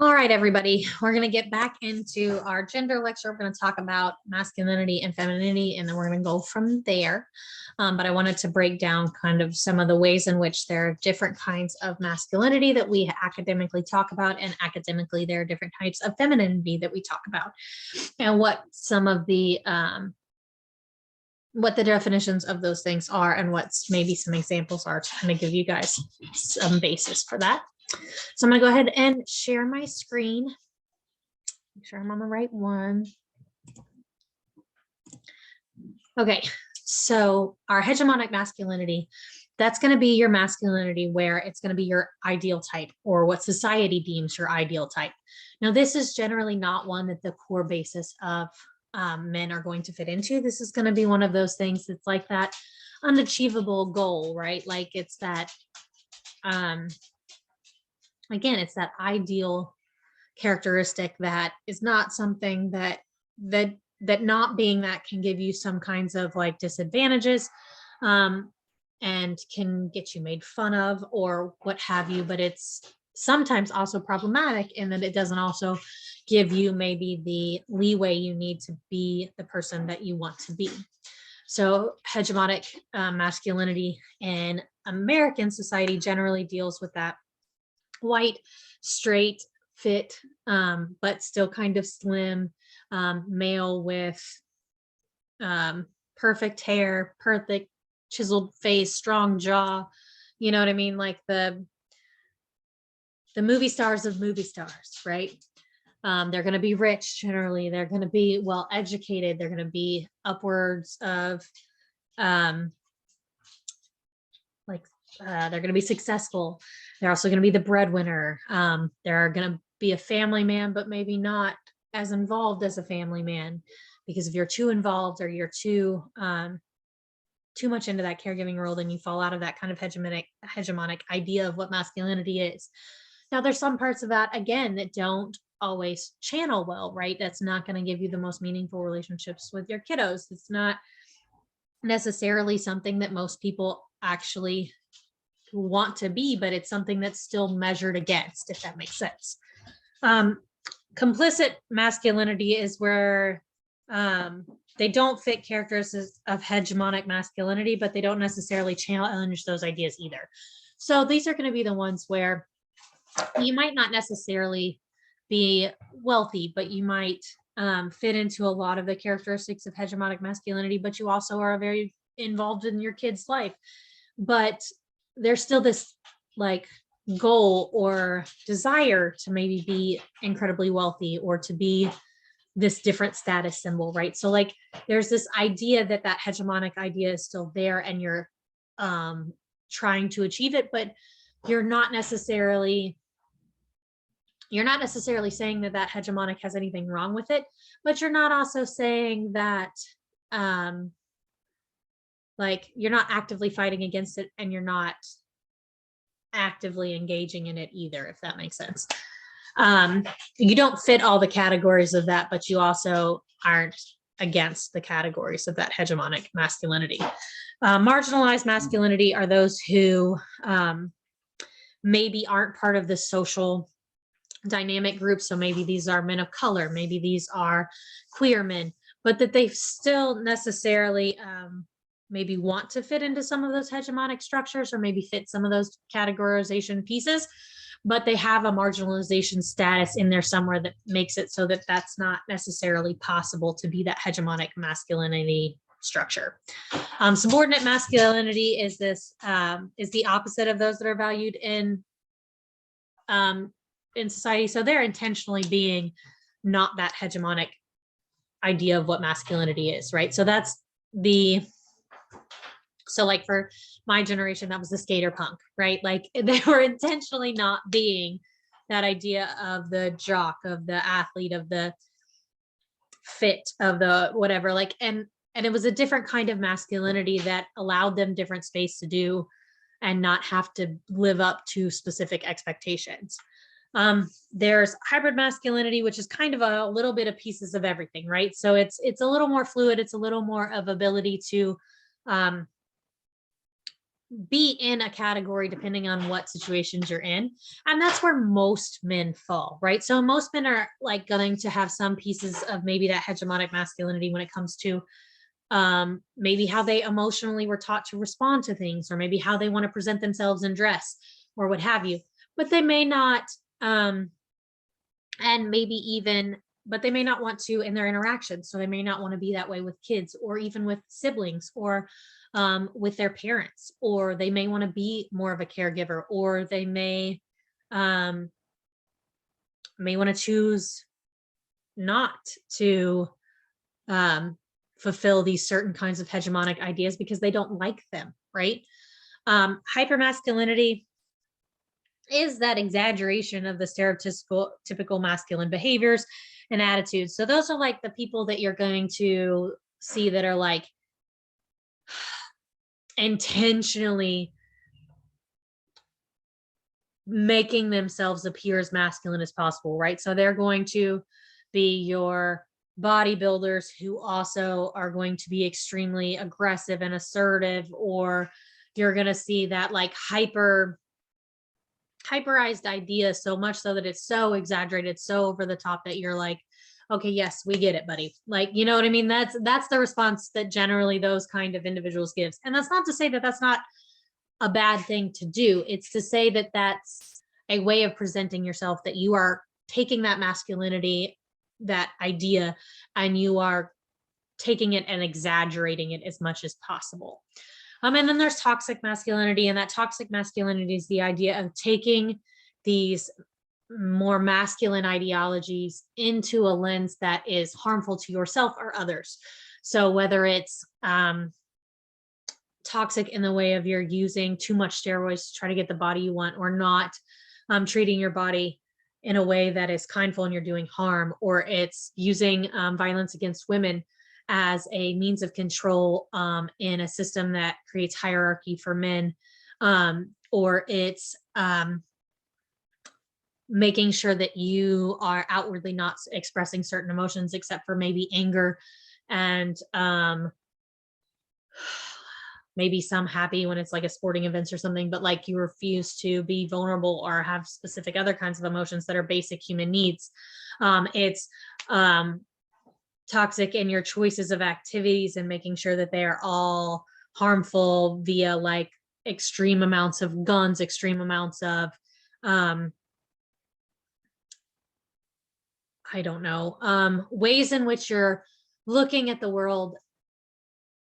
All right, everybody, we're going to get back into our gender lecture. We're going to talk about masculinity and femininity, and then we're going to go from there. But I wanted to break down kind of some of the ways in which there are different kinds of masculinity that we academically talk about, and academically there are different types of femininity that we talk about, and what some of the definitions of those things are, and what maybe some examples are to kind of give you guys some basis for that. So I'm going to go ahead and share my screen. Make sure I'm on the right one. Okay, so our hegemonic masculinity, that's going to be your masculinity where it's going to be your ideal type, or what society deems your ideal type. Now, this is generally not one that the core basis of men are going to fit into. This is going to be one of those things that's like that unachievable goal, right? Like it's that again, it's that ideal characteristic that is not something that not being that can give you some kinds of like disadvantages and can get you made fun of or what have you, but it's sometimes also problematic in that it doesn't also give you maybe the leeway you need to be the person that you want to be. So hegemonic masculinity in American society generally deals with that white, straight, fit, but still kind of slim, male with perfect hair, perfect chiseled face, strong jaw, you know what I mean? Like the movie stars of movie stars, right? They're going to be rich generally. They're going to be well educated. They're going to be upwards of they're going to be successful. They're also going to be the breadwinner. They're going to be a family man, but maybe not as involved as a family man, because if you're too involved or you're too much into that caregiving role, then you fall out of that kind of hegemonic idea of what masculinity is. Now, there's some parts of that, again, that don't always channel well, right? That's not going to give you the most meaningful relationships with your kiddos. It's not necessarily something that most people actually want to be, but it's something that's still measured against, if that makes sense. Complicit masculinity is where they don't fit characteristics of hegemonic masculinity, but they don't necessarily challenge those ideas either. So these are going to be the ones where you might not necessarily be wealthy, but you might fit into a lot of the characteristics of hegemonic masculinity, but you also are very involved in your kid's life. But there's still this like goal or desire to maybe be incredibly wealthy or to be this different status symbol, right? So like there's this idea that hegemonic idea is still there and you're trying to achieve it, but you're not necessarily saying that hegemonic has anything wrong with it, but you're not also saying that like you're not actively fighting against it and you're not actively engaging in it either, if that makes sense. You don't fit all the categories of that, but you also aren't against the categories of that hegemonic masculinity. Marginalized masculinity are those who maybe aren't part of the social dynamic group. So maybe these are men of color, maybe these are queer men, but that they still necessarily maybe want to fit into some of those hegemonic structures or maybe fit some of those categorization pieces, but they have a marginalization status in there somewhere that makes it so that that's not necessarily possible to be that hegemonic masculinity structure. Subordinate masculinity is the opposite of those that are valued in society. So they're intentionally being not that hegemonic idea of what masculinity is, right? So that's so like for my generation, that was the skater punk, right? Like they were intentionally not being that idea of the jock, of the athlete, of the fit, of the whatever, like, and it was a different kind of masculinity that allowed them different space to do and not have to live up to specific expectations. There's hybrid masculinity, which is kind of a little bit of pieces of everything, right? So it's a little more fluid. It's a little more of ability to be in a category depending on what situations you're in. And that's where most men fall, right? So most men are like going to have some pieces of maybe that hegemonic masculinity when it comes to maybe how they emotionally were taught to respond to things, or maybe how they want to present themselves in dress or what have you. But they may not, and maybe even, but they may not want to in their interactions. So they may not want to be that way with kids or even with siblings or with their parents, or they may want to be more of a caregiver, or they may want to choose not to fulfill these certain kinds of hegemonic ideas because they don't like them, right? Hypermasculinity is that exaggeration of the stereotypical masculine behaviors and attitudes. So those are like the people that you're going to see that are like intentionally making themselves appear as masculine as possible, right? So they're going to be your bodybuilders who also are going to be extremely aggressive and assertive, or you're going to see that like hyperized idea, so much so that it's so exaggerated, so over the top that you're like, okay, yes, we get it, buddy. Like, you know what I mean? That's the response that generally those kind of individuals gives. And that's not to say that that's not a bad thing to do. It's to say that that's a way of presenting yourself, that you are taking that masculinity, that idea, and you are taking it and exaggerating it as much as possible. And then there's toxic masculinity, and that toxic masculinity is the idea of taking these more masculine ideologies into a lens that is harmful to yourself or others. So whether it's toxic in the way of you're using too much steroids to try to get the body you want, or not treating your body in a way that is kindful and you're doing harm, or it's using violence against women as a means of control in a system that creates hierarchy for men, or it's making sure that you are outwardly not expressing certain emotions except for maybe anger and maybe some happy when it's like a sporting events or something, but like you refuse to be vulnerable or have specific other kinds of emotions that are basic human needs. It's toxic in your choices of activities and making sure that they are all harmful via like extreme amounts of guns, extreme amounts of I don't know, ways in which you're looking at the world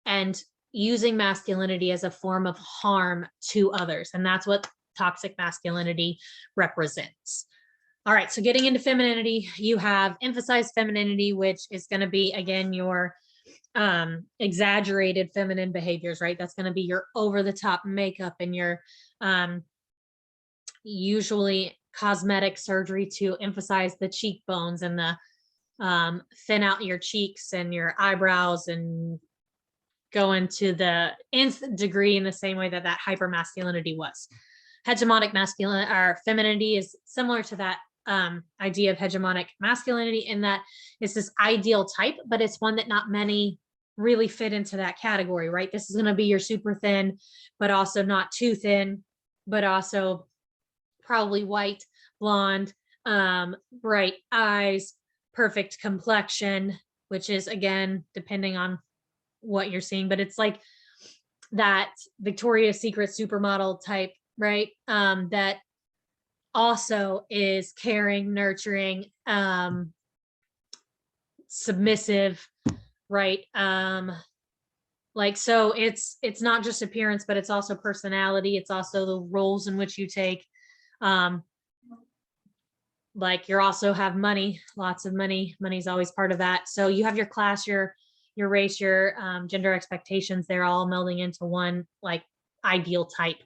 and using masculinity as a form of harm to others. And that's what toxic masculinity represents. All right, so getting into femininity, you have emphasized femininity, which is going to be, again, your exaggerated feminine behaviors, right? That's going to be your over-the-top makeup and your usually cosmetic surgery to emphasize the cheekbones and the thin out your cheeks and your eyebrows and go into the nth degree in the same way that that hyper masculinity was. Hegemonic masculine or femininity is similar to that idea of hegemonic masculinity in that it's this ideal type, but it's one that not many really fit into that category, right? This is going to be your super thin, but also not too thin, but also probably white, blonde, bright eyes, perfect complexion, which is, again, depending on what you're seeing, but it's like that Victoria's Secret supermodel type, right? That also is caring, nurturing, submissive, right? Like, so it's not just appearance, but it's also personality. It's also the roles in which you take. Like you also have money, lots of money. Money's always part of that. So you have your class, your race, your gender expectations. They're all melding into one like ideal type.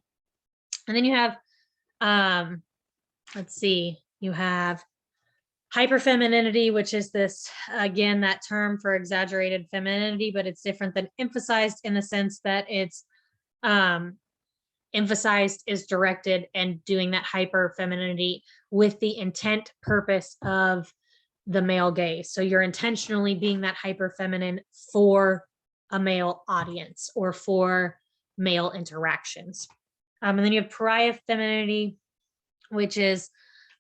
And then you have, let's see, you have hyperfemininity, which is this, again, that term for exaggerated femininity, but it's different than emphasized in the sense that it's emphasized is directed and doing that hyper femininity with the intent purpose of the male gaze. So you're intentionally being that hyper feminine for a male audience or for male interactions. And then you have pariah femininity, which is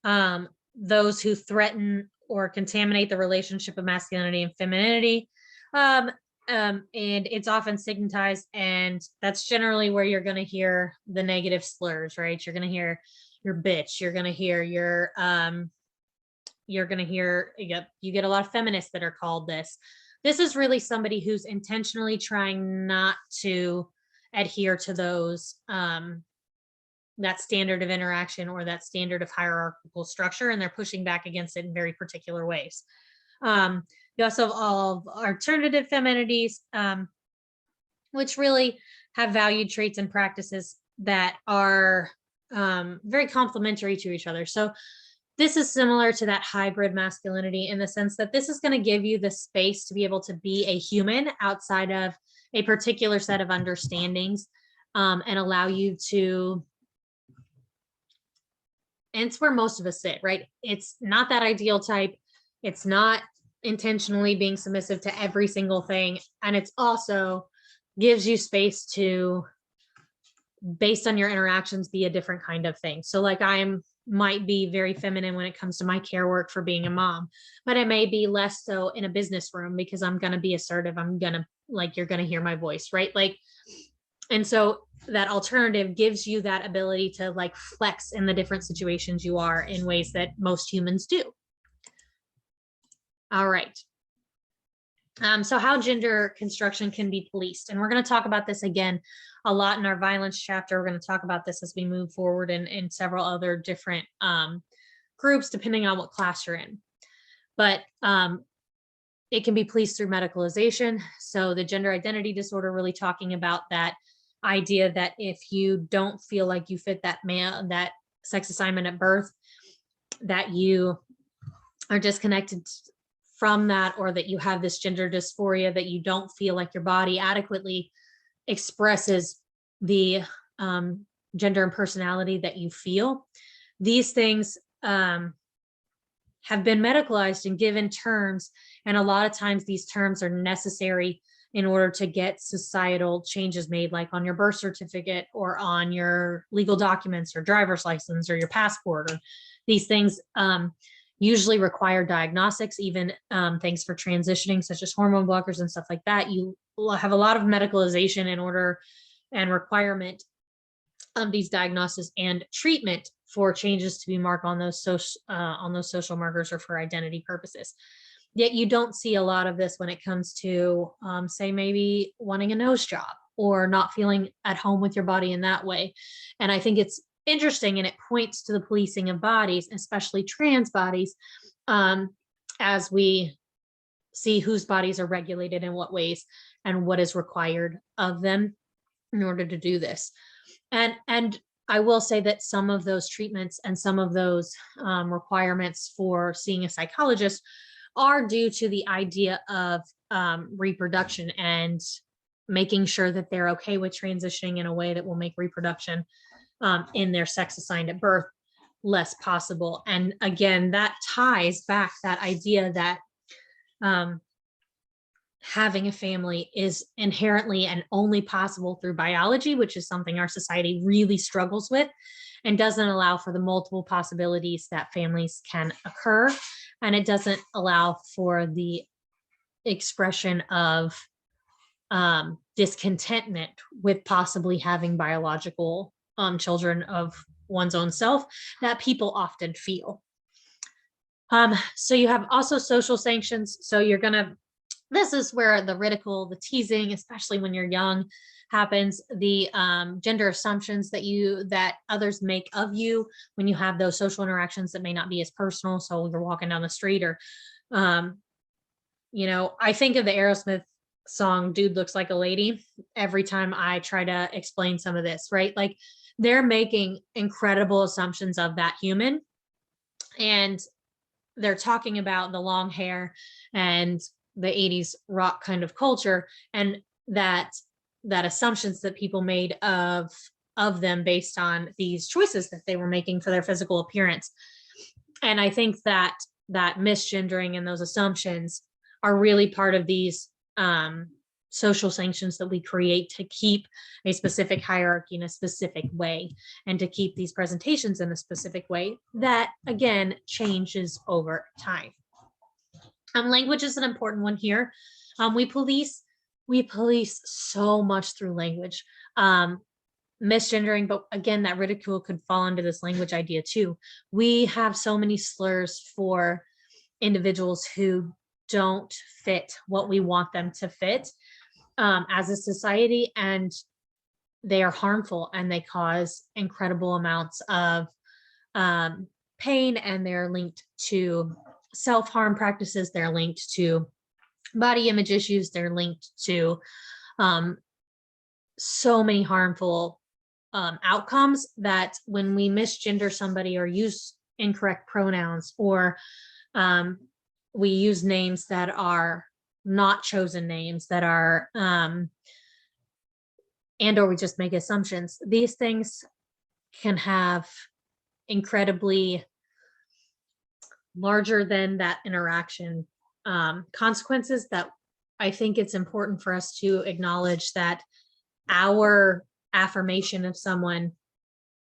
those who threaten or contaminate the relationship of masculinity and femininity. And it's often stigmatized, and that's generally where you're going to hear the negative slurs, right? You're going to hear your bitch, you're going to hear your you get a lot of feminists that are called this. This is really somebody who's intentionally trying not to adhere to those that standard of interaction or that standard of hierarchical structure, and they're pushing back against it in very particular ways. You also have all of alternative feminities, which really have valued traits and practices that are very complementary to each other. So this is similar to that hybrid masculinity in the sense that this is going to give you the space to be able to be a human outside of a particular set of understandings, and allow you to, and it's where most of us sit, right? It's not that ideal type. It's not intentionally being submissive to every single thing. And it's also gives you space to, based on your interactions, be a different kind of thing. So like might be very feminine when it comes to my care work for being a mom, but it may be less so in a business room because I'm going to be assertive. I'm going to, like, you're going to hear my voice, right? Like, and so that alternative gives you that ability to like flex in the different situations you are in ways that most humans do. All right. So how gender construction can be policed. And we're going to talk about this again a lot in our violence chapter. We're going to talk about this as we move forward in several other different groups, depending on what class you're in. But it can be policed through medicalization. So the gender identity disorder, really talking about that idea that if you don't feel like you fit that sex assignment at birth, that you are disconnected from that, or that you have this gender dysphoria, that you don't feel like your body adequately expresses the gender and personality that you feel. These things have been medicalized and given terms, and a lot of times these terms are necessary in order to get societal changes made, like on your birth certificate or on your legal documents or driver's license or your passport. Or these things usually require diagnostics, even things for transitioning, such as hormone blockers and stuff like that. You have a lot of medicalization in order and requirement of these diagnoses and treatment for changes to be marked on those social markers or for identity purposes. Yet you don't see a lot of this when it comes to, say, maybe wanting a nose job or not feeling at home with your body in that way. And I think it's interesting, and it points to the policing of bodies, especially trans bodies, as we see whose bodies are regulated in what ways and what is required of them in order to do this. And I will say that some of those treatments and some of those requirements for seeing a psychologist are due to the idea of reproduction and making sure that they're okay with transitioning in a way that will make reproduction in their sex assigned at birth less possible. And again, that ties back that idea that having a family is inherently and only possible through biology, which is something our society really struggles with and doesn't allow for the multiple possibilities that families can occur. And it doesn't allow for the expression of discontentment with possibly having biological children of one's own self that people often feel. So you have also social sanctions. So this is where the ridicule, the teasing, especially when you're young, happens. The gender assumptions that others make of you when you have those social interactions that may not be as personal. So you're walking down the street, or I think of the Aerosmith song "Dude Looks Like a Lady" every time I try to explain some of this, right? Like, they're making incredible assumptions of that human, and they're talking about the long hair and the 80s rock kind of culture, and that assumptions that people made of them based on these choices that they were making for their physical appearance. And I think that misgendering and those assumptions are really part of these social sanctions that we create to keep a specific hierarchy in a specific way and to keep these presentations in a specific way that, again, changes over time. Language is an important one here. We police so much through language. Misgendering, but again, that ridicule could fall under this language idea too. We have so many slurs for individuals who don't fit what we want them to fit as a society, and they are harmful and they cause incredible amounts of pain, and they're linked to self-harm practices, they're linked to body image issues, they're linked to so many harmful outcomes that when we misgender somebody or use incorrect pronouns, or we use names that are not chosen names, that are and or we just make assumptions, these things can have incredibly larger than that interaction consequences that I think it's important for us to acknowledge that our affirmation of someone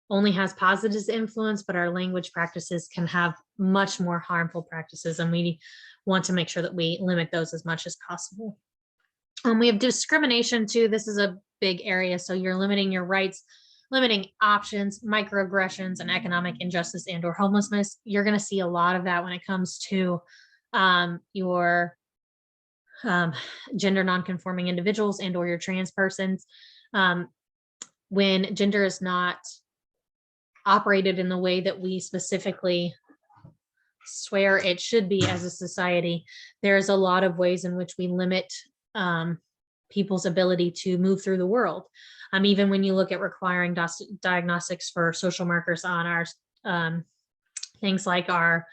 only has positive influence, but our language practices can have much more harmful practices, and we want to make sure that we limit those as much as possible. We have discrimination too. This is a big area. So you're limiting your rights, limiting options, microaggressions, and economic injustice and or homelessness. You're going to see a lot of that when it comes to your gender nonconforming individuals and or your trans persons. When gender is not operated in the way that we specifically swear it should be as a society, there's a lot of ways in which we limit people's ability to move through the world. Even when you look at requiring diagnostics for social markers on our things like our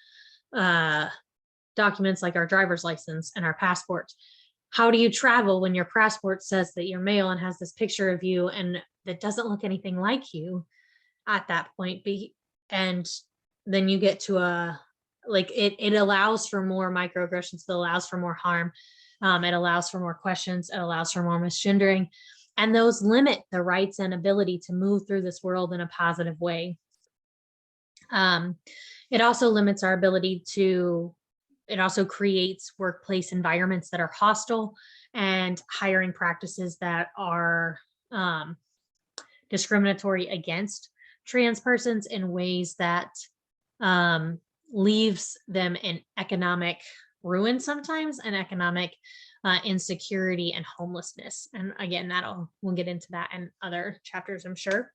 documents, like our driver's license and our passport. How do you travel when your passport says that you're male and has this picture of you and that doesn't look anything like you at that point? And then you get to it allows for more microaggressions, it allows for more harm, it allows for more questions, it allows for more misgendering, and those limit the rights and ability to move through this world in a positive way. It also limits our ability to, it also creates workplace environments that are hostile and hiring practices that are discriminatory against trans persons in ways that leaves them in economic ruin sometimes, and economic insecurity and homelessness. And again, we'll get into that in other chapters, I'm sure.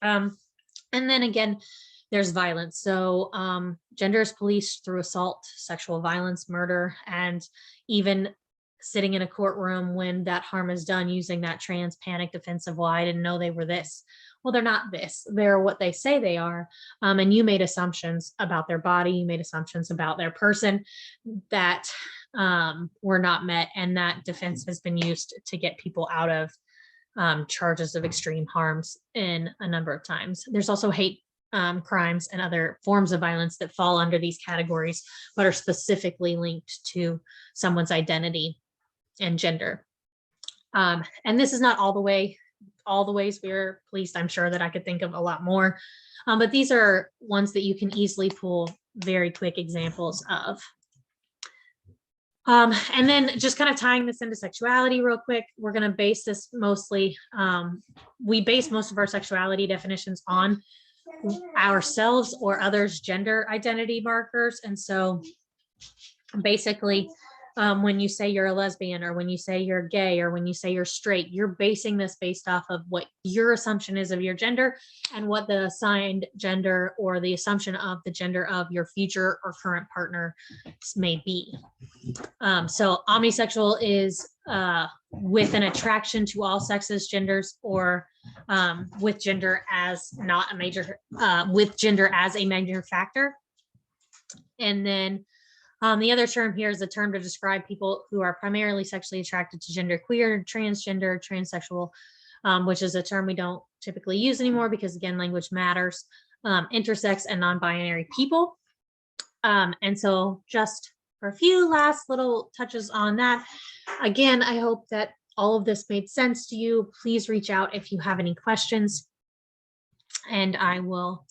And then again, there's violence. So gender is policed through assault, sexual violence, murder, and even sitting in a courtroom when that harm is done using that trans panic defensive, well, I didn't know they were this. Well, they're not this. They're what they say they are. And you made assumptions about their body. You made assumptions about their person that were not met. And that defense has been used to get people out of charges of extreme harms in a number of times. There's also hate crimes and other forms of violence that fall under these categories, but are specifically linked to someone's identity and gender. And this is not all the ways we're policed. I'm sure that I could think of a lot more, but these are ones that you can easily pull very quick examples of. And then just kind of tying this into sexuality real quick, we're going to base this mostly, we base most of our sexuality definitions on ourselves or others' gender identity markers. And so basically, when you say you're a lesbian, or when you say you're gay, or when you say you're straight, you're basing this based off of what your assumption is of your gender and what the assigned gender or the assumption of the gender of your future or current partner may be. So omnisexual is with an attraction to all sexes, genders, or with gender as not a major, with gender as a major factor. And then the other term here is a term to describe people who are primarily sexually attracted to genderqueer, transgender, transsexual, which is a term we don't typically use anymore because, again, language matters, intersex, and non-binary people. And so just for a few last little touches on that, again, I hope that all of this made sense to you, please reach out if you have any questions, and I will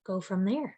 go from there.